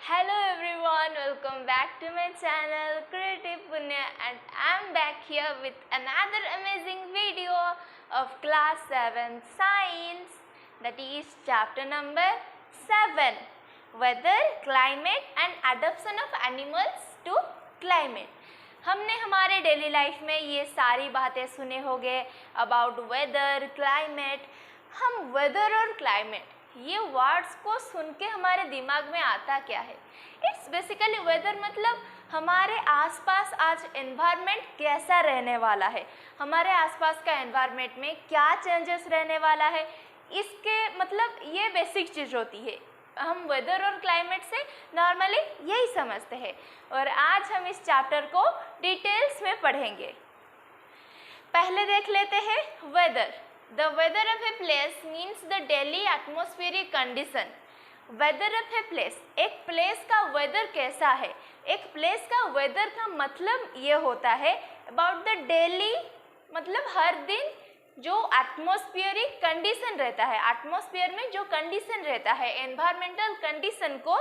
Hello everyone, welcome back to my channel Creative Punya, and I'm back here with another amazing video of class 7 science, that is chapter number 7, weather, climate and adaptation of animals to climate. हमने हमारे daily life में ये सारी बातें सुने होंगे about whether, climate. हम weather और क्लाइमेट ये वर्ड्स को सुन के हमारे दिमाग में आता क्या है? इट्स बेसिकली वेदर मतलब हमारे आसपास आज एनवायरनमेंट कैसा रहने वाला है, हमारे आसपास का एनवायरनमेंट में क्या चेंजेस रहने वाला है, इसके मतलब ये बेसिक चीज़ होती है. हम वेदर और क्लाइमेट से नॉर्मली यही समझते हैं और आज हम इस चैप्टर को डिटेल्स में पढ़ेंगे. पहले देख लेते हैं weather. The weather of a place means the daily atmospheric condition. Weather of a place, एक प्लेस का वेदर कैसा है? एक प्लेस का वेदर का मतलब ये होता है अबाउट द डेली, मतलब हर दिन जो एटमॉस्फेरिक कंडीशन रहता है, एटमॉस्फेयर में जो कंडीशन रहता है, एनवायरमेंटल कंडीशन को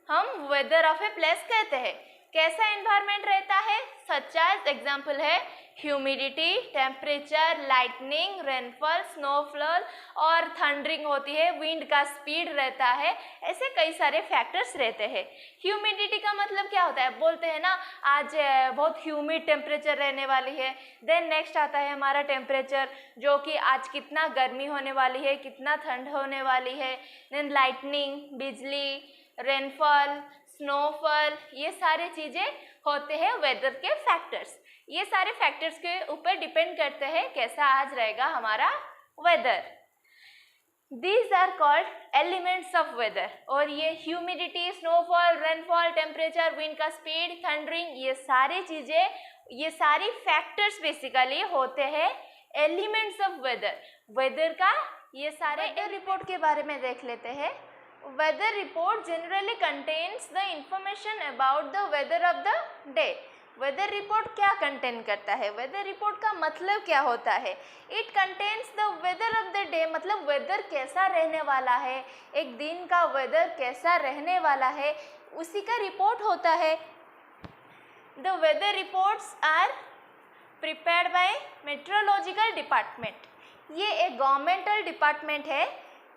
हम वेदर ऑफ ए प्लेस कहते हैं. कैसा एनवायरनमेंट रहता है? सच एज एग्जाम्पल है humidity, temperature, lightning, rainfall, snowfall और थंडरिंग होती है, विंड का स्पीड रहता है, ऐसे कई सारे फैक्टर्स रहते हैं. ह्यूमिडिटी का मतलब क्या होता है? बोलते हैं ना आज बहुत ह्यूमिड टेम्परेचर रहने वाली है. देन नेक्स्ट आता है हमारा टेम्परेचर, जो कि आज कितना गर्मी होने वाली है, कितना ठंड होने वाली है. देन लाइटनिंग, बिजली, रेनफॉल, स्नोफॉल, ये सारे चीज़ें होते हैं वेदर के फैक्टर्स. ये सारे फैक्टर्स के ऊपर डिपेंड करते हैं कैसा आज रहेगा हमारा weather. These are called elements of weather. और ये humidity, snowfall, rainfall, temperature, wind का स्पीड, थंडरिंग, ये सारी चीज़ें, ये सारी फैक्टर्स बेसिकली होते हैं एलिमेंट्स ऑफ वेदर. वेदर का ये सारे रिपोर्ट के बारे में देख लेते हैं. Weather report generally contains the information about the weather of the day. Weather report क्या कंटेन करता है? वेदर रिपोर्ट का मतलब क्या होता है? It contains the weather of the day, मतलब वेदर कैसा रहने वाला है, एक दिन का वेदर कैसा रहने वाला है, उसी का रिपोर्ट होता है. The weather reports are prepared by meteorological department. ये एक गवर्नमेंटल डिपार्टमेंट है.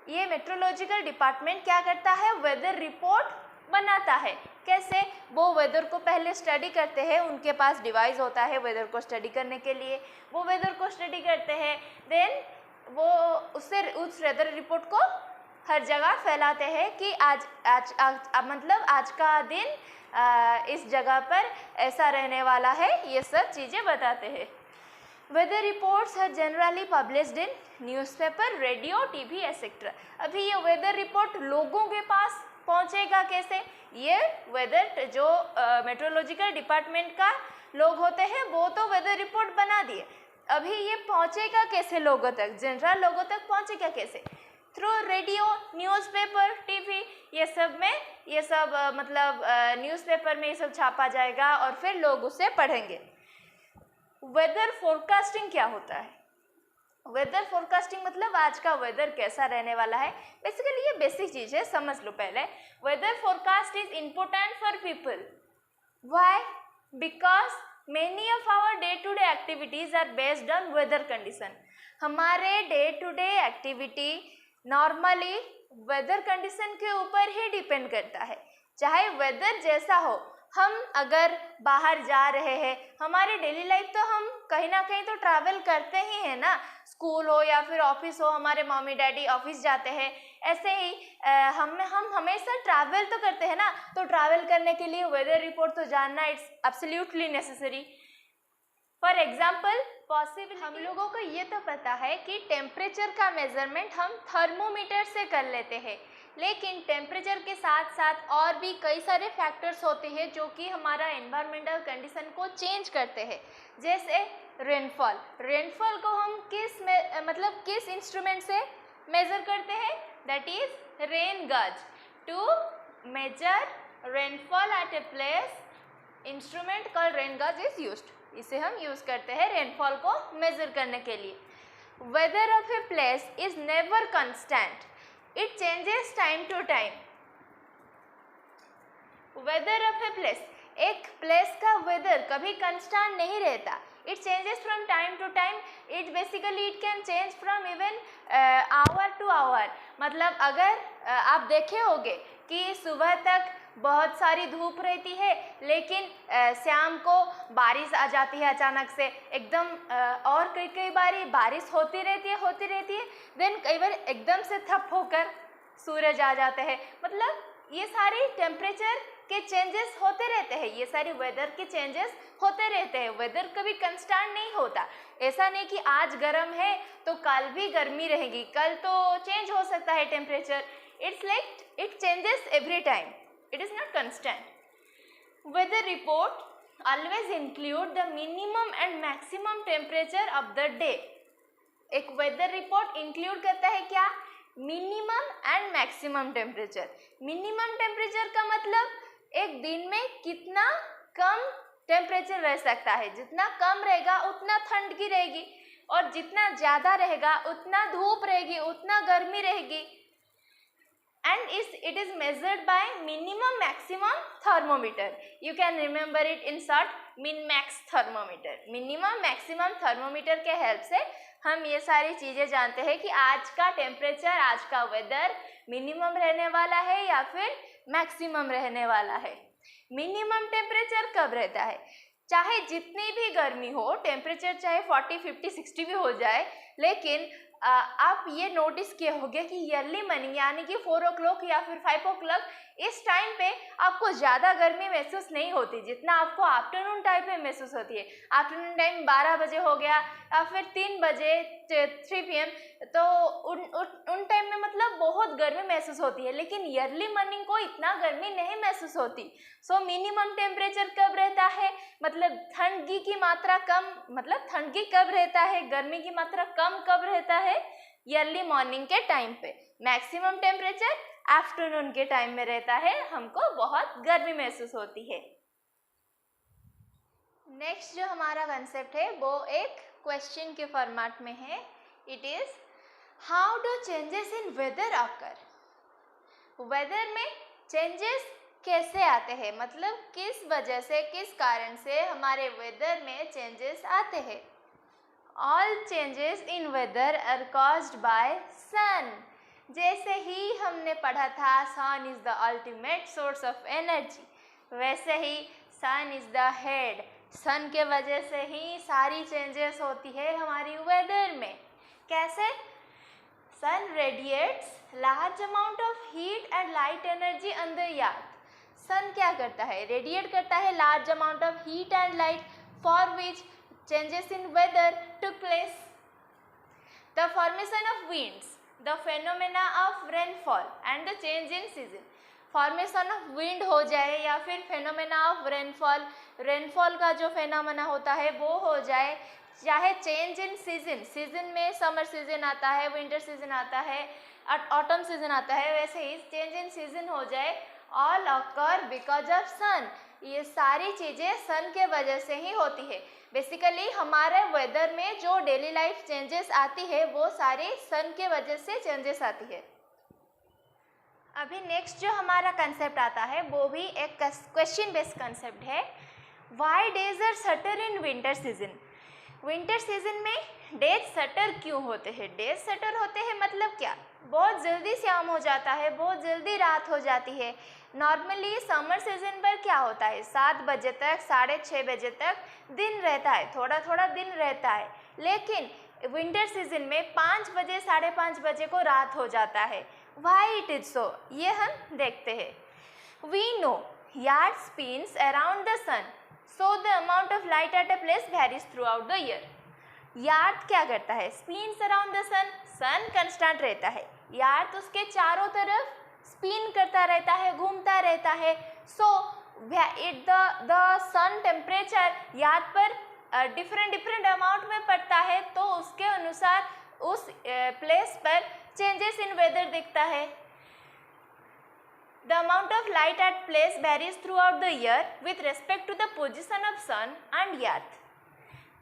ये मेट्रोलॉजिकल डिपार्टमेंट क्या करता है? वेदर रिपोर्ट बनाता है. कैसे? वो वेदर को पहले स्टडी करते हैं, उनके पास डिवाइस होता है वेदर को स्टडी करने के लिए. वो वेदर को स्टडी करते हैं, देन वो उससे उस वेदर रिपोर्ट को हर जगह फैलाते हैं कि आज मतलब आज का दिन इस जगह पर ऐसा रहने वाला है, ये सब चीज़ें बताते हैं. Weather reports are generally published in newspaper, radio, TV etcetera. अभी ये वेदर रिपोर्ट लोगों के पास पहुंचेगा कैसे? ये वेदर जो मेट्रोलॉजिकल डिपार्टमेंट का लोग होते हैं वो तो वेदर रिपोर्ट बना दिए, अभी ये पहुंचेगा कैसे लोगों तक? जनरल लोगों तक पहुंचेगा कैसे? थ्रू रेडियो, न्यूज़पेपर, टीवी, ये सब में, ये सब मतलब न्यूज़पेपर में ये सब छापा जाएगा और फिर लोग उसे पढ़ेंगे. वेदर फोरकास्टिंग क्या होता है? वेदर फोरकास्टिंग मतलब आज का वेदर कैसा रहने वाला है. बेसिकली ये बेसिक चीज़ है, समझ लो पहले. Weather forecast is important for people. Why? Because many of our day to day activities are based on weather condition. हमारे day to day activity normally weather condition के ऊपर ही डिपेंड करता है. चाहे वेदर जैसा हो, हम अगर बाहर जा रहे हैं, हमारी डेली लाइफ तो हम कहीं ना कहीं तो ट्रैवल करते ही हैं ना. स्कूल हो या फिर ऑफिस हो, हमारे मम्मी डैडी ऑफिस जाते हैं, ऐसे ही हम हमेशा ट्रैवल तो करते हैं ना. तो ट्रैवल करने के लिए वेदर रिपोर्ट तो जानना it's absolutely necessary. For example possible हम लोगों को ये तो पता है कि टेम्परेचर का मेजरमेंट हम थर्मोमीटर से कर लेते हैं, लेकिन टेम्परेचर के साथ साथ और भी कई सारे फैक्टर्स होते हैं जो कि हमारा एनवायरमेंटल कंडीशन को चेंज करते हैं. जैसे रेनफॉल. रेनफॉल को हम किस इंस्ट्रूमेंट से मेज़र करते हैं? That is rain gauge. To measure rainfall at a place, instrument called rain gauge is used. इसे हम यूज़ करते हैं रेनफॉल को मेज़र करने के लिए. Weather of a place is never constant. It changes time to time. Weather of a place, एक place का वेदर कभी कंस्टेंट नहीं रहता, it changes from time to time, it basically it can change from even hour to hour. मतलब अगर आप देखे होंगे कि सुबह तक बहुत सारी धूप रहती है, लेकिन शाम को बारिश आ जाती है अचानक से एकदम, और कई बारी बारिश होती रहती है, देन कई बार एकदम से थप होकर सूरज आ जाते हैं। मतलब ये सारी टेम्परेचर के चेंजेस होते रहते हैं, ये सारी वेदर के चेंजेस होते रहते हैं। वेदर कभी कंस्टेंट नहीं होता, ऐसा नहीं कि आज गर्म है तो कल भी गर्मी रहेगी, कल तो चेंज हो सकता है temperature. It's like it changes every time, it is not constant. Weather report always include the minimum and maximum temperature of the day. एक weather report include करता है क्या? minimum and maximum temperature. minimum temperature का मतलब एक दिन में कितना कम टेम्परेचर रह सकता है, जितना कम रहेगा उतना ठंड की रहेगी, और जितना ज़्यादा रहेगा उतना धूप रहेगी, उतना गर्मी रहेगी। And it is measured by minimum maximum thermometer. You can remember it in short, min max thermometer. minimum maximum thermometer के हेल्प से हम ये सारी चीज़ें जानते हैं कि आज का टेम्परेचर, आज का वेदर मिनिमम रहने वाला है या फिर मैक्सिमम रहने वाला है। मिनिमम टेम्परेचर कब रहता है? चाहे जितनी भी गर्मी हो, टेम्परेचर चाहे 40, 50, 60 भी हो जाए, लेकिन आप ये नोटिस किए होंगे कि ईयरली मॉर्निंग यानी कि 4 o'clock या फिर 5 o'clock इस टाइम पे आपको ज़्यादा गर्मी महसूस नहीं होती जितना आपको आफ्टरनून टाइम पे महसूस होती है। आफ्टरनून टाइम 12 बजे हो गया या फिर 3 बजे 3 PM, तो उन टाइम में मतलब बहुत गर्मी महसूस होती है, लेकिन ईयरली मॉर्निंग को इतना गर्मी नहीं महसूस होती। सो मिनिमम टेम्परेचर कब रहता है? मतलब ठंड की मात्रा कम, मतलब ठंड की कब रहता है, गर्मी की मात्रा कम कब रहता है? ईयरली मॉर्निंग के टाइम पे। मैक्सिमम टेम्परेचर आफ्टरनून के टाइम में रहता है, हमको बहुत गर्मी महसूस होती है। नेक्स्ट जो हमारा कंसेप्ट है वो एक क्वेश्चन के फॉर्मेट में है। It is how do changes in weather occur? Weather में चेंजेस कैसे आते हैं, मतलब किस वजह से, किस कारण से हमारे वेदर में चेंजेस आते हैं। All changes in weather are caused by sun. जैसे ही हमने पढ़ा था sun is the ultimate source of energy, वैसे ही sun is the head. Sun के वजह से ही सारी चेंजेस होती है हमारी वेदर में। कैसे? Sun radiates large amount of heat and light energy on the earth. Sun क्या करता है? रेडिएट करता है large amount of heat and light for which changes in weather took place. The formation of winds, the phenomena of rainfall and the change in season. Formation of wind हो जाए या फिर phenomena of rainfall, rainfall का जो phenomena होता है वो हो जाए, चाहे चेंज इन सीजन, सीजन में समर सीजन आता है, विंटर सीजन आता है, ऑटम सीजन आता है, वैसे ही चेंज इन सीजन हो जाए, ऑल ऑकर बिकॉज ऑफ सन। ये सारी चीज़ें सन के वजह से ही होती है। बेसिकली हमारे वेदर में जो डेली लाइफ चेंजेस आती है वो सारी सन के वजह से चेंजेस आती है। अभी नेक्स्ट जो हमारा कंसेप्ट आता है वो भी एक क्वेश्चन बेस्ड कंसेप्ट है। Why days are shorter in winter season? Winter season में डेज शॉर्टर क्यों होते हैं? डेज शॉर्टर होते हैं मतलब क्या? बहुत जल्दी शाम हो जाता है, बहुत जल्दी रात हो जाती है। नॉर्मली समर सीजन पर क्या होता है, 7 बजे तक, 6:30 बजे तक दिन रहता है, थोड़ा थोड़ा दिन रहता है, लेकिन विंटर सीजन में 5 बजे, 5:30 बजे को रात हो जाता है। Why it is so? ये हम देखते हैं। We know earth spins around the sun, so the amount of light at a place varies throughout the year. Earth क्या करता है? Spins around the sun, sun constant रहता है, yard उसके चारों तरफ स्पिन करता रहता है, घूमता रहता है। So it the sun temperature earth पर डिफरेंट अमाउंट में पड़ता है, तो उसके अनुसार उस प्लेस पर चेंजेस इन वेदर दिखता है। The amount of light at place varies throughout the year with respect to the position of sun and earth.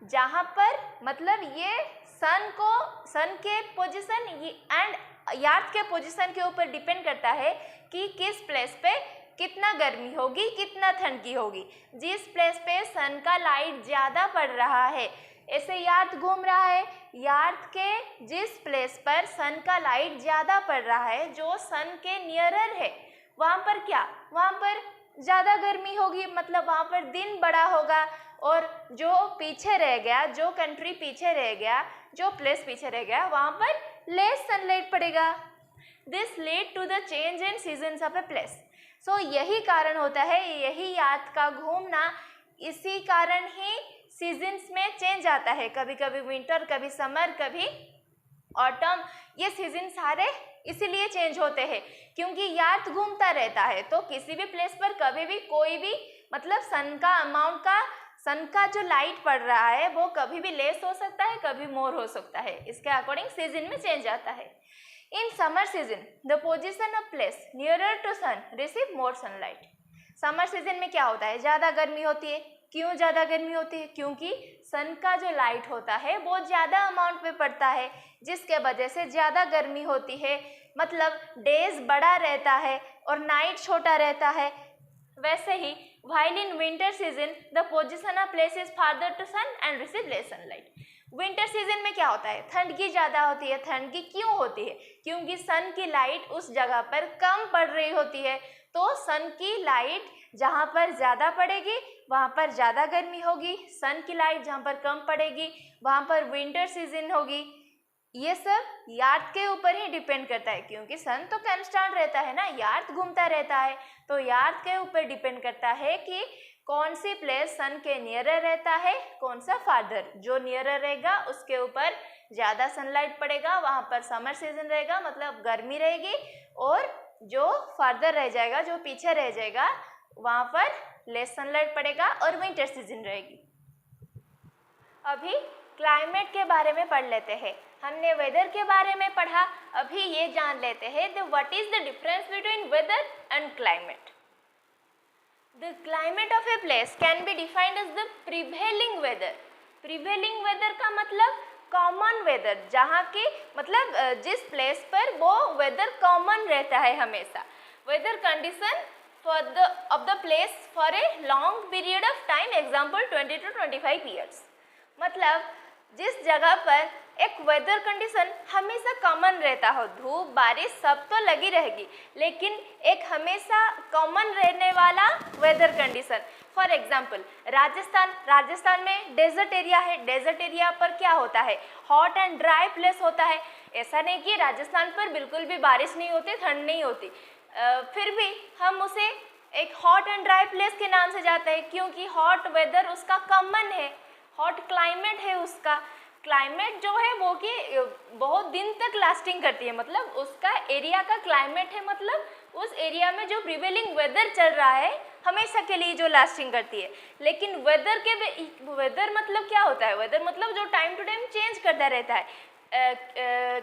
जहाँ पर मतलब ये सन के पोजीशन एंड अर्थ के पोजीशन के ऊपर डिपेंड करता है कि किस प्लेस पे कितना गर्मी होगी, कितना ठंड की होगी। जिस प्लेस पे सन का लाइट ज़्यादा पड़ रहा है, ऐसे यार्थ घूम रहा है, यार्थ के जिस प्लेस पर सन का लाइट ज़्यादा पड़ रहा है, जो सन के नियरर है, वहाँ पर क्या, वहाँ पर ज़्यादा गर्मी होगी, मतलब वहाँ पर दिन बड़ा होगा। और जो पीछे रह गया, जो कंट्री पीछे रह गया, जो प्लेस पीछे रह गया, वहाँ पर लेस सनलाइट पड़ेगा। This lead to the change in seasons of a place. So यही कारण होता है, यही यार्थ का घूमना, इसी कारण ही सीजन्स में चेंज आता है। कभी कभी विंटर, कभी समर, कभी ऑटम, ये सीजन सारे इसीलिए चेंज होते हैं क्योंकि यार्थ घूमता रहता है। तो किसी भी प्लेस पर कभी भी कोई भी, मतलब सन का अमाउंट का, सन का जो लाइट पड़ रहा है वो कभी भी लेस हो सकता है, कभी मोर हो सकता है। इसके अकॉर्डिंग सीजन में चेंज आता है। In summer season the position of place nearer to sun receive more sunlight. Summer season में क्या होता है, ज़्यादा गर्मी होती है। क्यों ज़्यादा गर्मी होती है? क्योंकि सन का जो लाइट होता है वो ज़्यादा अमाउंट में पड़ता है, जिसके वजह से ज़्यादा गर्मी होती है। मतलब डेज बड़ा रहता है और नाइट छोटा रहता है। वैसे ही while in winter season the position of place is farther to sun and receive less sunlight. Winter season में क्या होता है, ठंडगी ज़्यादा होती है। ठंडगी क्यों होती है? क्योंकि सन की लाइट उस जगह पर कम पड़ रही होती है। तो सन की लाइट जहाँ पर ज़्यादा पड़ेगी वहाँ पर ज़्यादा गर्मी होगी, सन की लाइट जहाँ पर कम पड़ेगी वहाँ पर विंटर सीजन होगी। ये सब यार्थ के ऊपर ही डिपेंड करता है क्योंकि सन तो कांस्टेंट रहता है ना, यार्थ घूमता रहता है। तो यार्थ के ऊपर डिपेंड करता है कि कौन सी प्लेस सन के नियरर रहता है, कौन सा फार्दर। जो नियरर रहेगा उसके ऊपर ज़्यादा सनलाइट पड़ेगा, वहाँ पर समर सीजन रहेगा, मतलब गर्मी रहेगी। और जो फार्दर रह जाएगा, जो पीछे रह जाएगा, वहाँ पर लेस सनलाइट पड़ेगा और विंटर सीजन रहेगी। अभी क्लाइमेट के बारे में पढ़ लेते हैं। हमने वेदर के बारे में पढ़ा, अभी ये जान लेते हैं the what is the difference between weather and climate. The climate of a place can be defined as the prevailing weather. Prevailing weather का मतलब कॉमन वेदर, जहाँ की मतलब जिस प्लेस पर वो वेदर कॉमन रहता है हमेशा। Weather condition of the place for a long period of time, example 20 to 25 years. मतलब जिस जगह पर एक वेदर कंडीशन हमेशा कॉमन रहता हो, धूप बारिश सब तो लगी रहेगी, लेकिन एक हमेशा कॉमन रहने वाला weather condition. For example Rajasthan में डेजर्ट एरिया है। डेजर्ट एरिया पर क्या होता है, हॉट एंड ड्राई प्लेस होता है। ऐसा नहीं कि राजस्थान पर बिल्कुल भी बारिश नहीं होती, ठंड नहीं होती, फिर भी हम उसे एक हॉट एंड ड्राई प्लेस के नाम से जाते हैं क्योंकि हॉट वेदर उसका कॉमन है, हॉट क्लाइमेट है उसका। क्लाइमेट जो है वो कि बहुत दिन तक लास्टिंग करती है, मतलब उसका एरिया का क्लाइमेट है, मतलब उस एरिया में जो प्रिवेलिंग वेदर चल रहा है हमेशा के लिए जो लास्टिंग करती है। लेकिन वेदर मतलब क्या होता है, वेदर मतलब जो टाइम टू टाइम चेंज करता रहता है।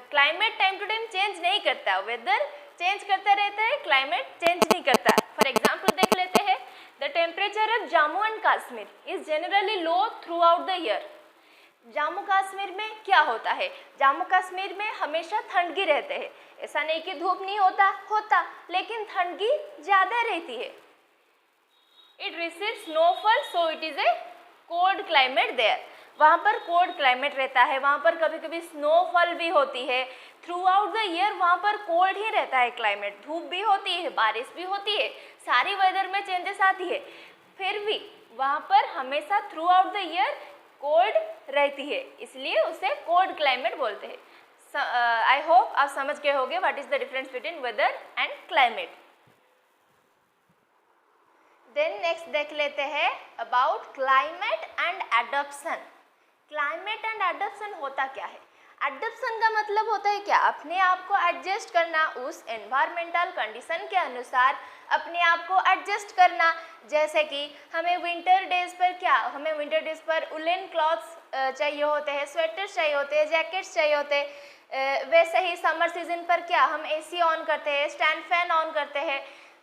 Climate time to time change नहीं करता, वेदर चेंज करता रहता है, क्लाइमेट चेंज नहीं करता। फॉर एग्जाम्पल देख लेते हैं, the temperature of Jammu and Kashmir is generally low through out the year. Jammu Kashmir में क्या होता है, जम्मू कश्मीर में हमेशा ठंडगी रहते हैं। ऐसा नहीं कि धूप नहीं होता, लेकिन ठंडगी ज़्यादा रहती है। It receive snowfall, so it is a cold climate there. वहाँ पर कोल्ड क्लाइमेट रहता है, वहाँ पर कभी कभी स्नोफॉल भी होती है। थ्रू आउट द ईयर वहाँ पर कोल्ड ही रहता है क्लाइमेट, धूप भी होती है, बारिश भी होती है, सारी वेदर में चेंजेस आती है, फिर भी वहाँ पर हमेशा through out the year cold रहती है, इसलिए उसे कोल्ड क्लाइमेट बोलते हैं। आई होप आप समझ गए होंगे what is the difference between weather and climate. Then next देख लेते हैं about climate and adoption. Climate and adoption होता क्या है? एडॉप्शन का मतलब होता है क्या, अपने आप को एडजस्ट करना, उस एनवायरमेंटल कंडीशन के अनुसार अपने आप को एडजस्ट करना। जैसे कि हमें विंटर डेज पर उलन क्लॉथ्स चाहिए होते हैं, स्वेटर्स चाहिए होते हैं, जैकेट्स चाहिए होते हैं। वैसे ही समर सीजन पर क्या, हम एसी ऑन करते हैं, स्टैंड फैन ऑन करते हैं।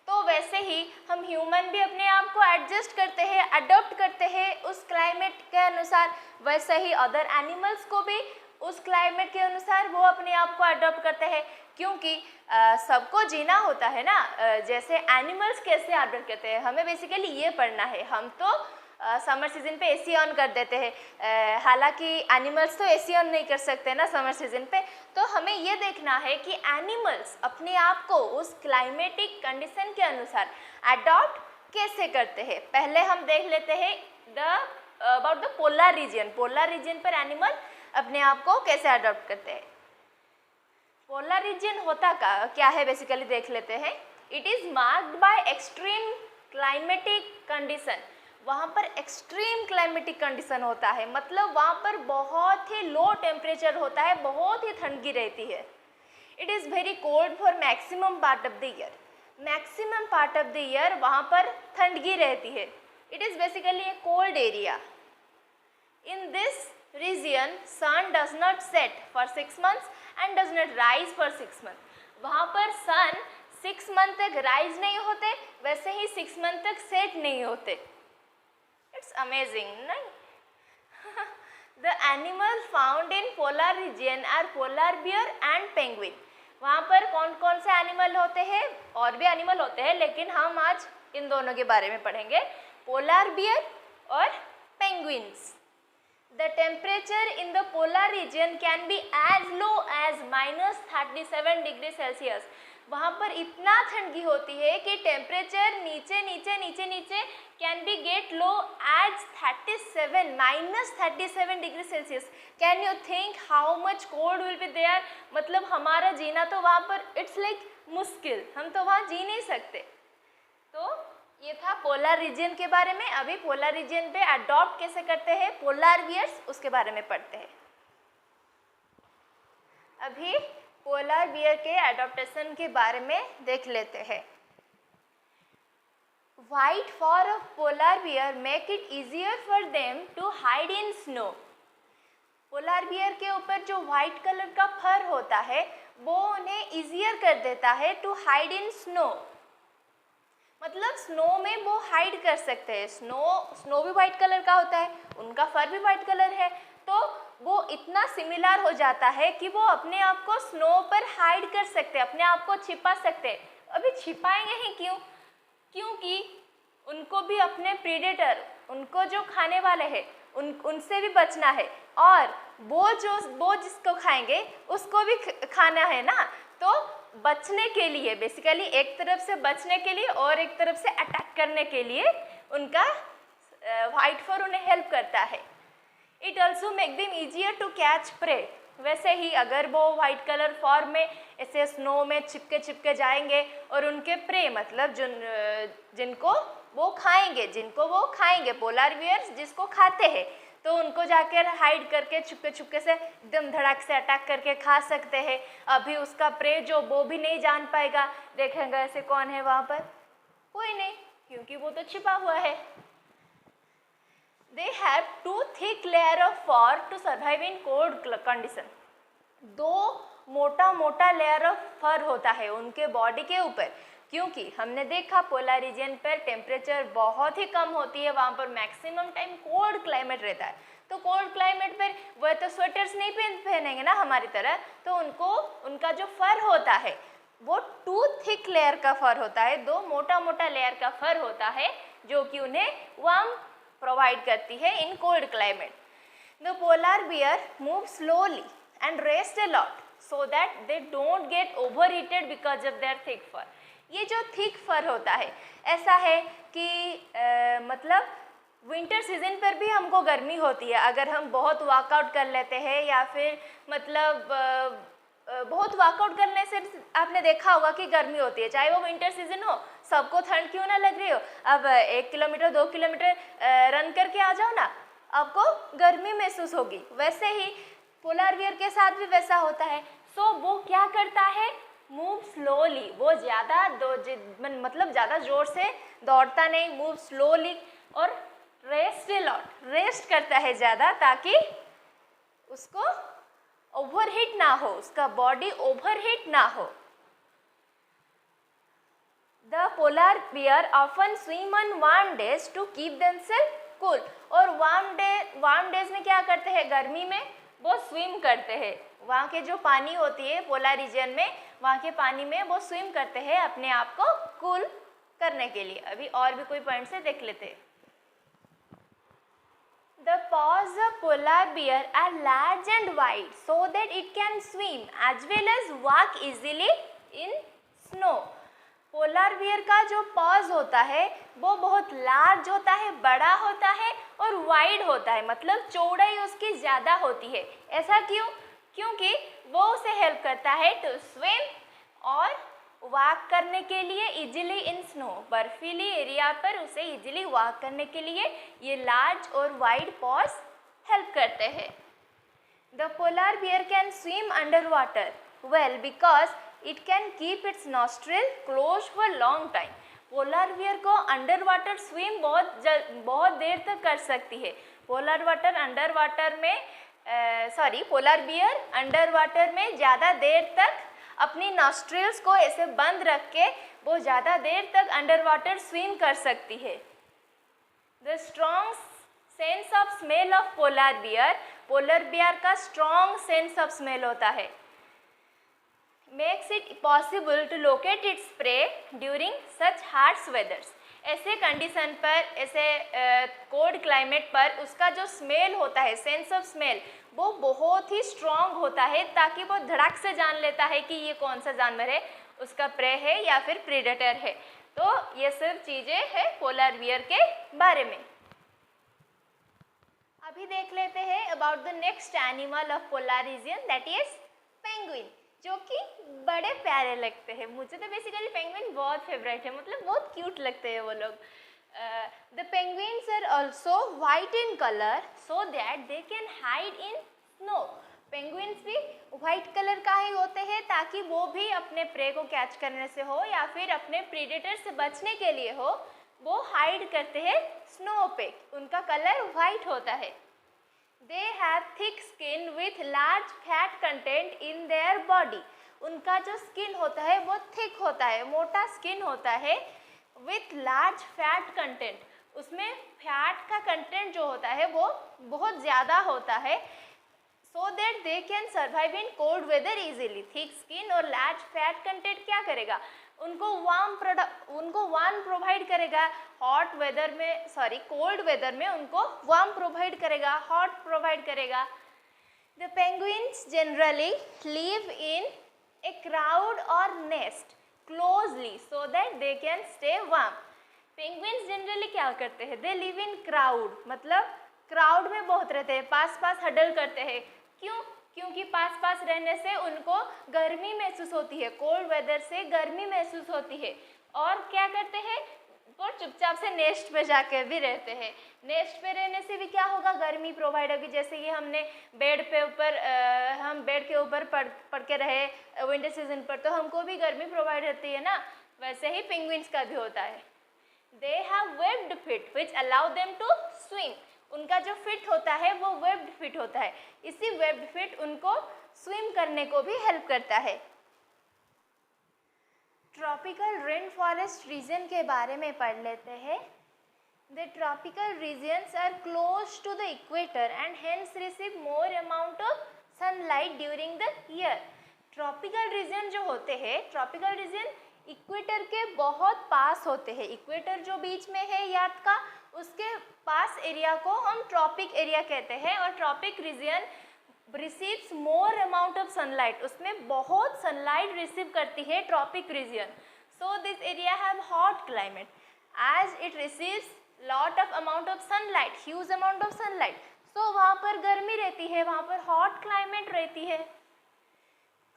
तो वैसे ही हम ह्यूमन भी अपने आप को एडजस्ट करते हैं, अडॉप्ट करते हैं उस क्लाइमेट के अनुसार। वैसे ही अदर एनिमल्स को भी उस क्लाइमेट के अनुसार वो अपने आप को अडॉप्ट करते हैं, क्योंकि सबको जीना होता है ना। जैसे एनिमल्स कैसे अडॉप्ट करते हैं, हमें बेसिकली ये पढ़ना है। हम तो समर सीजन पे एसी ऑन कर देते हैं, हालांकि एनिमल्स तो एसी ऑन नहीं कर सकते ना समर सीजन पे। तो हमें ये देखना है कि एनिमल्स अपने आप को उस क्लाइमेटिक कंडीशन के अनुसार अडॉप्ट कैसे करते हैं। पहले हम देख लेते हैं about the polar region. Polar region पर एनिमल अपने आप को कैसे अडॉप्ट करते हैं। पोलर रीजन होता क्या है बेसिकली देख लेते हैं। It is marked by extreme climatic condition. वहाँ पर एक्सट्रीम क्लाइमेटिक कंडीशन होता है, मतलब वहाँ पर बहुत ही लो टेम्परेचर होता है, बहुत ही ठंडी रहती है। It is very cold for maximum part of the year. Maximum part of the year वहाँ पर ठंडगी रहती है। It is basically A cold area. In this region sun does not set for 6 months and does not rise for 6 months. वहाँ पर sun 6 month तक rise नहीं होते, वैसे ही 6 month तक set नहीं होते। It's amazing, नहीं? The animals found in polar region are polar bear and penguin. वहाँ पर कौन कौन से एनिमल होते हैं, और भी एनिमल होते हैं, लेकिन हम आज इन दोनों के बारे में पढ़ेंगे, पोलर बियर और penguins. The temperature in the polar region can be as low as -37 degree Celsius. वहाँ पर इतना ठंडी होती है कि टेम्परेचर नीचे can be get low as -37 degree Celsius. Can you think how much cold will be there. मतलब हमारा जीना तो वहाँ पर इट्स लाइक मुश्किल, हम तो वहाँ जी नहीं सकते। तो ये था पोलर रीजन के बारे में। अभी पोलर रीजन पे अडॉप्ट कैसे करते हैं पोलर बियर्स, उसके बारे में पढ़ते हैं। अभी पोलर बियर के अडॉप्टेशन के बारे में देख लेते हैं। White fur of polar bear make it easier for them to hide in snow. Polar bear के ऊपर जो व्हाइट कलर का फर होता है वो उन्हें इजियर कर देता है टू हाइड इन स्नो। मतलब स्नो में वो हाइड कर सकते हैं। स्नो भी वाइट कलर का होता है, उनका फर भी वाइट कलर है, तो वो इतना सिमिलर हो जाता है कि वो अपने आप को स्नो पर हाइड कर सकते हैं, अपने आप को छिपा सकते हैं। अभी छिपाएंगे ही क्यों? क्योंकि उनको भी अपने प्रीडेटर, उनको जो खाने वाले हैं उनसे भी बचना है, और वो जिसको खाएंगे उसको भी खाना है ना। तो बचने के लिए, बेसिकली एक तरफ से बचने के लिए और एक तरफ से अटैक करने के लिए उनका वाइट फर उन्हें हेल्प करता है। It also make them easier to catch prey. वैसे ही अगर वो वाइट कलर फॉर्म में ऐसे स्नो में चिपके जाएंगे और उनके प्रे मतलब जिनको वो खाएंगे पोलर बियर्स जिसको खाते हैं, तो उनको जाकर हाइड करके चुपके से एकदम धड़ाक से अटैक करके खा सकते हैं। अभी उसका प्रे जो वो भी नहीं जान पाएगा, देखेंगे ऐसे कौन है वहाँ पर, कोई नहीं, क्योंकि वो तो छिपा हुआ है। They have too thick layer of fur to survive in cold condition. 2 मोटा लेयर ऑफ फर होता है उनके बॉडी के ऊपर, क्योंकि हमने देखा पोलर रीजन पर टेम्परेचर बहुत ही कम होती है, वहाँ पर मैक्सिमम टाइम कोल्ड क्लाइमेट रहता है। तो कोल्ड क्लाइमेट पर वह तो स्वेटर्स नहीं पहनेंगे ना हमारी तरह, तो उनका जो फर होता है वो 2 थिक लेयर का फर होता है, 2 मोटा लेयर का फर होता है, जो कि उन्हें वार्म प्रोवाइड करती है in cold climate. The polar beer move slowly and rest a lot so that they don't get overheated because of their thick fur. ये जो थिक फर होता है ऐसा है कि मतलब विंटर सीजन पर भी हमको गर्मी होती है अगर हम बहुत वर्कआउट कर लेते हैं, या फिर मतलब बहुत वर्कआउट करने से आपने देखा होगा कि गर्मी होती है, चाहे वो विंटर सीजन हो, सबको ठंड क्यों ना लग रही हो। अब 1 किलोमीटर 2 किलोमीटर रन करके आ जाओ ना, आपको गर्मी महसूस होगी। वैसे ही पोलर बियर के साथ भी वैसा होता है। सो वो क्या करता है, मूव स्लोली, वो मतलब ज़्यादा ज़ोर से दौड़ता नहीं, मूव स्लोली, और रेस्ट अ लॉट, रेस्ट करता है ज़्यादा, ताकि उसको ओवरहीट ना हो, उसका बॉडी ओवरहीट ना हो। The polar bear often swim on warm days to keep themselves cool. और वार्म डेज में क्या करते हैं, गर्मी में वो स्विम करते हैं, वहाँ के जो पानी होती है पोलर रीजन में, वहाँ के पानी में वो स्विम करते हैं अपने आप को कूल करने के लिए। अभी और भी कोई पॉइंट से देख लेते हैं। The paws of polar bear are large and wide so that it can swim as well as walk easily in snow. Polar bear का जो पॉज होता है वो बहुत लार्ज होता है, बड़ा होता है और वाइड होता है, मतलब चौड़ाई उसकी ज़्यादा होती है। ऐसा क्यों? क्योंकि वो उसे हेल्प करता है टू स्विम और वॉक करने के लिए इजीली इन स्नो। बर्फीली एरिया पर उसे इजीली वॉक करने के लिए ये लार्ज और वाइड पॉज हेल्प करते हैं। The polar beer can swim under water well because it can keep its nostril close for long time. Polar bear को अंडर वाटर स्विम बहुत देर तक कर सकती है। पोलर बियर अंडर वाटर में ज़्यादा देर तक अपनी नॉस्ट्रिल्स को ऐसे बंद रख के वो ज़्यादा देर तक अंडर वाटर स्विम कर सकती है। The strong sense of smell of polar bear का स्ट्रॉन्ग सेंस ऑफ स्मेल होता है। Makes it possible to locate its prey during such harsh weathers. ऐसे कंडीशन पर, ऐसे कोल्ड क्लाइमेट पर उसका जो स्मेल होता है, सेंस ऑफ स्मेल, वो बहुत ही स्ट्रॉन्ग होता है ताकि वो धड़क से जान लेता है कि ये कौन सा जानवर है, उसका प्रे है या फिर प्रीडेटर है। तो ये सब चीज़ें हैं पोलर बियर के बारे में। अभी देख लेते हैं about the next animal of polar region, that is penguin, जो कि बड़े प्यारे लगते हैं। मुझे तो बेसिकली पेंगुइन बहुत फेवरेट है, मतलब बहुत क्यूट लगते हैं वो लोग। The penguins are also white in colour so that they can hide in snow. Penguins भी वाइट कलर का ही होते हैं ताकि वो भी अपने प्रे को कैच करने से हो या फिर अपने प्रीडेटर से बचने के लिए हो, वो हाइड करते हैं स्नो पे। उनका कलर वाइट होता है। They have thick skin with large fat content in their body. उनका जो स्किन होता है वो थिक होता है, मोटा स्किन होता है, with large fat content. उसमें फैट का कंटेंट जो होता है वो बहुत ज़्यादा होता है, so that they can survive in cold weather easily. Thick skin और लार्ज फैट कंटेंट क्या करेगा? उनको वार्म प्रोवाइड करेगा। कोल्ड वेदर में उनको वार्म प्रोवाइड करेगा, हॉट प्रोवाइड करेगा। The penguins generally live in a crowd और nest closely so that they can stay warm. Penguins generally क्या करते हैं? दे लिव इन क्राउड, मतलब क्राउड में बहुत रहते हैं, पास पास हडल करते हैं। क्यों? क्योंकि पास पास रहने से उनको गर्मी महसूस होती है, कोल्ड वेदर से गर्मी महसूस होती है। और क्या करते हैं? वो चुपचाप से नेस्ट पे जाके भी रहते हैं। नेस्ट पे रहने से भी क्या होगा? गर्मी प्रोवाइड होगी। जैसे कि हमने हम बेड के ऊपर पड़ के रहे विंटर सीजन पर, तो हमको भी गर्मी प्रोवाइड होती है ना, वैसे ही पेंगुइन्स का भी होता है। They have webbed feet which allow them to swim. उनका जो फिट होता है वो वेब्ड फिट होता है, इसी वेब्ड फिट उनको स्विम करने को भी हेल्प करता है। ट्रॉपिकल रेन फॉरेस्ट रीजन के बारे में पढ़ लेते हैं। The tropical regions are close to the equator and hence receive more amount of sunlight during the year. Tropical region जो होते हैं, ट्रॉपिकल रीजन इक्वेटर के बहुत पास होते हैं। इक्वेटर जो बीच में है यार्थ का, उसके पास एरिया को हम ट्रॉपिक एरिया कहते हैं। और tropic region receives more amount of sunlight, उसमें बहुत सनलाइट रिसीव करती है tropic region. So this area have hot climate as it receives lot of amount of sunlight, huge amount of sunlight. So वहाँ पर गर्मी रहती है, वहाँ पर हॉट क्लाइमेट रहती है।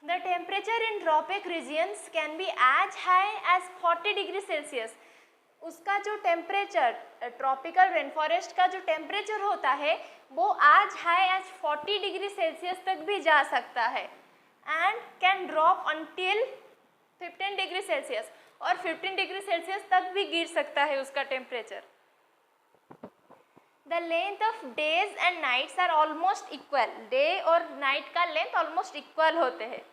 The temperature in tropic regions can be as high as 40 degree Celsius. उसका जो टेम्परेचर, ट्रॉपिकल रेन फॉरेस्ट का जो टेम्परेचर होता है वो आज हाई एज 40 डिग्री सेल्सियस तक भी जा सकता है and can drop until 15 degree Celsius, और 15 डिग्री सेल्सियस तक भी गिर सकता है उसका temperature. The length of days and nights are almost equal. Day और नाइट का लेंथ ऑलमोस्ट इक्वल होते हैं।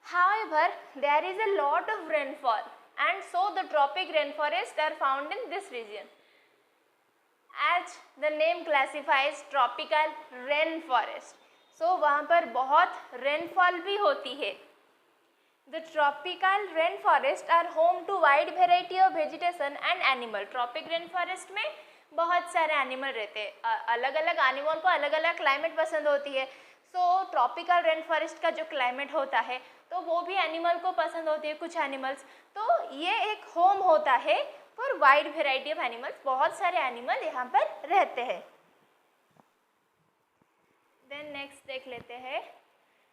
However, there is a lot of rainfall and so the tropic rainforests are found in this region. As the name classifies, tropical rainforest. सो वहाँ पर बहुत rainfall भी होती है। The tropical rain forest are home to wide variety of vegetation and animal. Tropic rain forest में बहुत सारे animal रहते हैं, अलग अलग एनिमल को अलग अलग क्लाइमेट पसंद होती है। सो ट्रॉपिकल रेन फॉरेस्ट का जो क्लाइमेट होता है तो वो भी एनिमल को पसंद होती है, कुछ एनिमल्स। तो ये एक होम होता है for wide variety of animals, बहुत सारे एनिमल यहाँ पर रहते हैं। देन नेक्स्ट देख लेते हैं,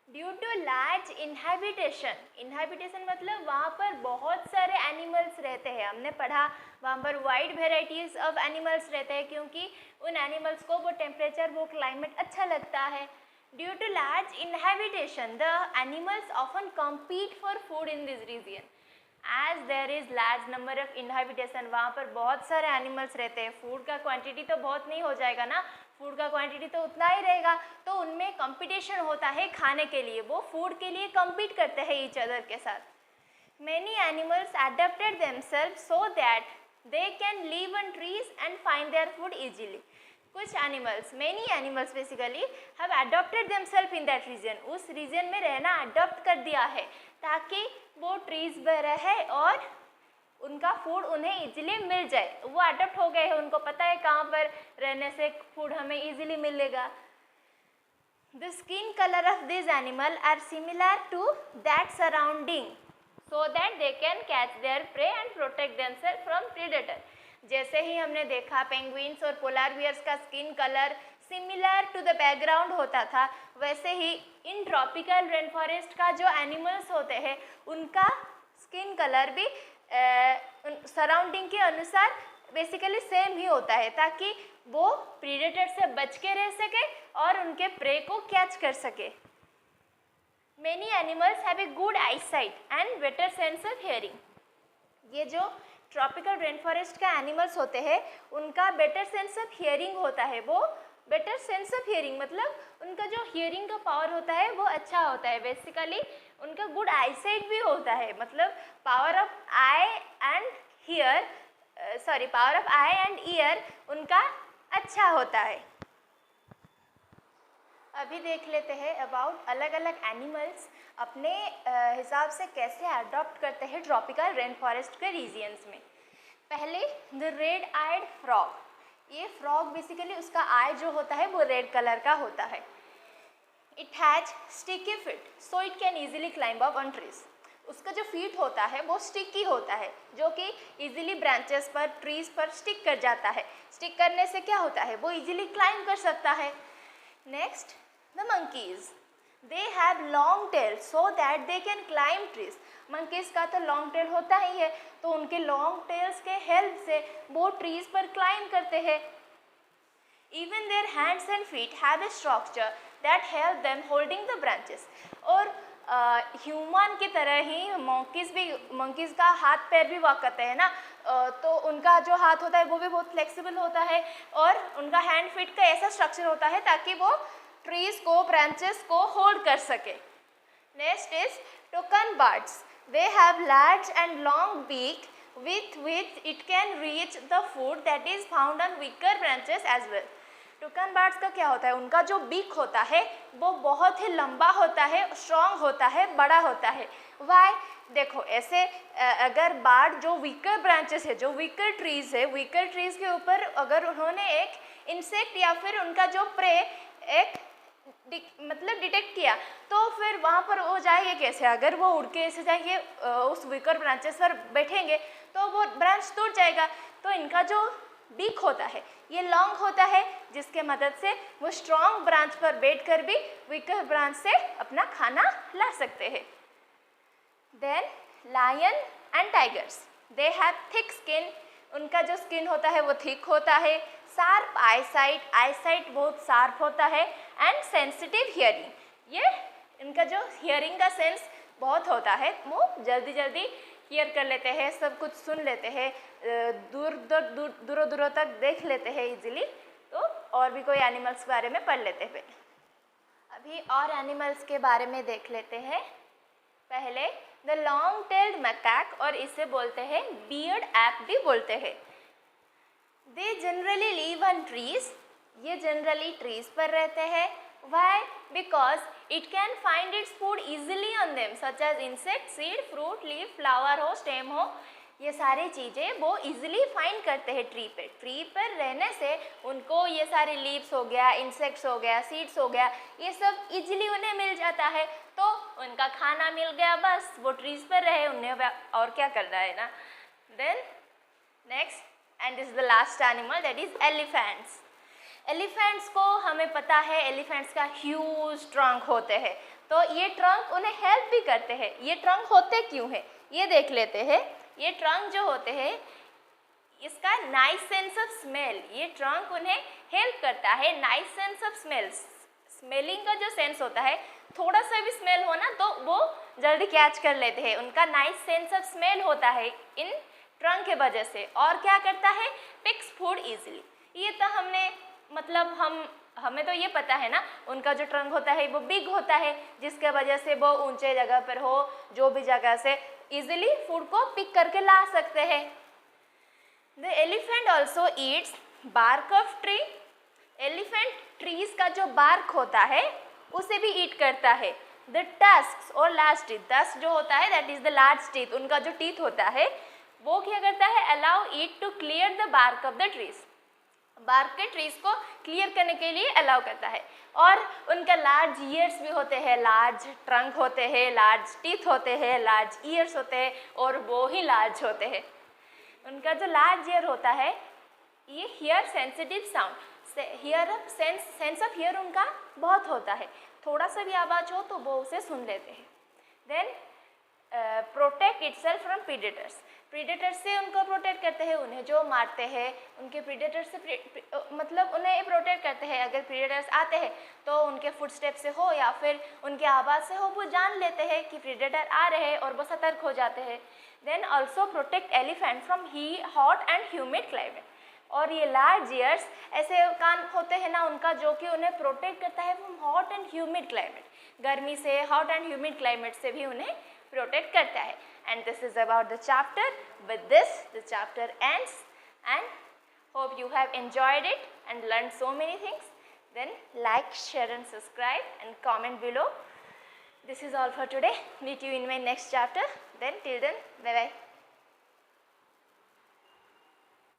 ड्यू टू लार्ज इनहैबिटेशन मतलब वहाँ पर बहुत सारे एनिमल्स रहते हैं। हमने पढ़ा वहाँ पर वाइड वेराइटीज़ ऑफ एनिमल्स रहते हैं, क्योंकि उन एनिमल्स को वो टेम्परेचर, वो क्लाइमेट अच्छा लगता है। Due to large inhabitation the animals often compete for food in this region. As there is large number of inhabitation, वहाँ पर बहुत सारे एनिमल्स रहते हैं, फूड का क्वांटिटी तो बहुत नहीं हो जाएगा ना, फूड का क्वांटिटी तो उतना ही रहेगा, तो उनमें कंपटीशन होता है खाने के लिए, वो फूड के लिए compete करते हैं ईच अदर के साथ। Many animals adapted themselves so that they can live on trees and find their food easily. कुछ animals, many animals basically have adopted themselves in that region, उस रीजन में रहना अडॉप्ट कर दिया है ताकि वो ट्रीज पर रहे और उनका फूड उन्हें इजीली मिल जाए। वो अडॉप्ट हो गए हैं, उनको पता है कहाँ पर रहने से फूड हमें इजीली मिलेगा। The skin colour of this animal are similar to that surrounding so that they can catch their prey and protect themselves from predator. जैसे ही हमने देखा पेंगुइन्स और पोलार बियर्स का skin colour similar to the background होता था, वैसे ही इन ट्रॉपिकल रेन फॉरेस्ट का जो एनिमल्स होते हैं उनका स्किन कलर भी सराउंडिंग के अनुसार बेसिकली सेम ही होता है, ताकि वो प्रीडेटर से बच के रह सके और उनके प्रे को कैच कर सके। Many animals have a good eyesight and better sense of hearing. ये जो ट्रॉपिकल रेन फॉरेस्ट का एनिमल्स होते हैं उनका बेटर सेंस ऑफ हियरिंग होता है। वो बेटर सेंस ऑफ हियरिंग मतलब उनका जो हियरिंग का पावर होता है वो अच्छा होता है। बेसिकली उनका गुड आईसाइट भी होता है, मतलब power of I and here power of I and year उनका अच्छा होता है। अभी देख लेते हैं अबाउट अलग अलग एनिमल्स अपने हिसाब से कैसे अडॉप्ट करते हैं ट्रॉपिकल रेन फॉरेस्ट के रीजियंस में। पहले द रेड आइड फ्रॉग, ये फ्रॉग बेसिकली उसका आई जो होता है वो रेड कलर का होता है। It has sticky feet so it can easily climb up on trees. उसका जो फीट होता है वो स्टिकी होता है जो कि इजीली ब्रांचेस पर, ट्रीज पर स्टिक कर जाता है। स्टिक करने से क्या होता है, वो इजीली क्लाइंब कर सकता है। Next the monkeys, they have long tail so that they can climb trees. Monkeys का तो लॉन्ग टेल होता ही है, तो उनके लॉन्ग टेल्स के हेल्प से वो ट्रीज पर क्लाइंब करते हैं। Even their hands and feet have a structure that help them holding the branches. और ह्यूमन की तरह ही मंकीज़ का हाथ पैर भी वर्क करते हैं ना, तो उनका जो हाथ होता है वो भी बहुत फ्लेक्सिबल होता है और उनका हैंड फीट का ऐसा स्ट्रक्चर होता है ताकि वो ट्रीज को, ब्रांचेस को होल्ड कर सके। Next is toucan birds, they have large and long beak with which it can reach the food that is found on weaker branches as well. Toucan birds का क्या होता है, उनका जो बीक होता है वो बहुत ही लंबा होता है, स्ट्रॉन्ग होता है, बड़ा होता है। वाई, देखो ऐसे अगर बर्ड जो वीकर ब्रांचेस है, जो वीकर ट्रीज है, वीकर ट्रीज के ऊपर अगर उन्होंने एक इंसेक्ट या फिर उनका जो प्रे एक मतलब डिटेक्ट किया तो फिर वहाँ पर वो जाएंगे कैसे। अगर वो उड़ के ऐसे जाएंगे उस वीकर ब्रांचेस पर बैठेंगे तो वो ब्रांच टूट जाएगा। तो इनका जो बीक होता है ये लॉन्ग होता है, जिसके मदद से वो स्ट्रॉन्ग ब्रांच पर बैठकर भी वीकर ब्रांच से अपना खाना ला सकते हैं। Then lion and tigers, they have thick skin, उनका जो स्किन होता है वो थिक होता है। शार्प आईसाइट बहुत शार्प होता है एंड सेंसिटिव हियरिंग, ये इनका जो हियरिंग का सेंस बहुत होता है, वो जल्दी जल्दी हियर कर लेते हैं, सब कुछ सुन लेते हैं, दूर तक देख लेते हैं इजीली। तो और भी कोई एनिमल्स के बारे में पढ़ लेते हैं। अभी और एनिमल्स के बारे में देख लेते हैं। पहले द लॉन्ग टेल्ड मैकाक, और इसे बोलते हैं बियर्ड ऐप भी बोलते हैं। They generally live on trees, ये जनरली ट्रीज पर रहते हैं। Why? Because it can find its food easily on them, such as insect, seed, fruit, leaf, flower हो, stem हो, ये सारी चीज़ें वो इजीली फाइंड करते हैं ट्री पे. ट्री पर रहने से उनको ये सारे लीव्स हो गया, इंसेक्ट्स हो गया, सीड्स हो गया, ये सब इजीली उन्हें मिल जाता है. तो उनका खाना मिल गया, बस वो ट्रीज पर रहे, उन्हें और क्या करना है ना. Then next, and this is the last animal, that is elephants. Elephants को हमें पता है एलिफेंट्स का ह्यूज ट्रंक होते हैं. तो ये ट्रंक उन्हें हेल्प भी करते हैं. ये ट्रंक होते क्यों है ये देख लेते हैं. ये ट्रंक जो होते हैं इसका नाइस सेंस ऑफ स्मेल, ये ट्रंक उन्हें हेल्प करता है. Nice sense of smell, smelling का जो सेंस होता है, थोड़ा सा भी स्मेल हो ना तो वो जल्दी कैच कर लेते हैं. उनका नाइस सेंस ऑफ स्मेल होता है इन ट्रंक के वजह से. और क्या करता है, पिक्स फूड इजीली. ये तो हमने मतलब हमें तो ये पता है ना, उनका जो ट्रंक होता है वो बिग होता है, जिसके वजह से वो ऊंचे जगह पर हो, जो भी जगह से इजीली फूड को पिक करके ला सकते हैं. The elephant also eats bark of tree. Elephant trees का जो बार्क होता है उसे भी ईट करता है. द टस्क्स और लार्ज टीथ, टस्क जो होता है that is the large teeth, उनका जो टीथ होता है वो क्या करता है, allow it to clear the bark of the trees. Bark के ट्रीज को क्लियर करने के लिए अलाउ करता है. और उनका लार्ज ईयर्स भी होते हैं, लार्ज ट्रंक होते हैं, लार्ज टीथ होते हैं, लार्ज ईयर्स होते हैं, और वो ही लार्ज होते हैं. उनका जो लार्ज ईयर होता है ये here sensitive sound, here sense of here उनका बहुत होता है. थोड़ा सा भी आवाज़ हो तो वो उसे सुन लेते हैं. Then protect itself from predators. Predators से उनको प्रोटेक्ट करते हैं, उन्हें जो मारते हैं उनके प्रीडेटर्स से मतलब उन्हें प्रोटेक्ट करते हैं. अगर प्रीडेटर्स आते हैं तो उनके फुटस्टेप से हो या फिर उनके आवाज़ से हो वो जान लेते हैं कि प्रीडेटर आ रहे हैं और वो सतर्क हो जाते हैं. Then also protect elephant from hot and humid climate. और ये लार्ज ईयर्स ऐसे कान होते हैं ना उनका, जो कि उन्हें प्रोटेक्ट करता है from hot and humid climate. गर्मी से, हॉट एंड ह्यूमिड क्लाइमेट से भी उन्हें प्रोटेक्ट करता है. And this is about the chapter. With this, the chapter ends, and hope you have enjoyed it and learned so many things. Then like, share and subscribe and comment below. This is all for today. Meet you in my next chapter. Then till then, bye bye.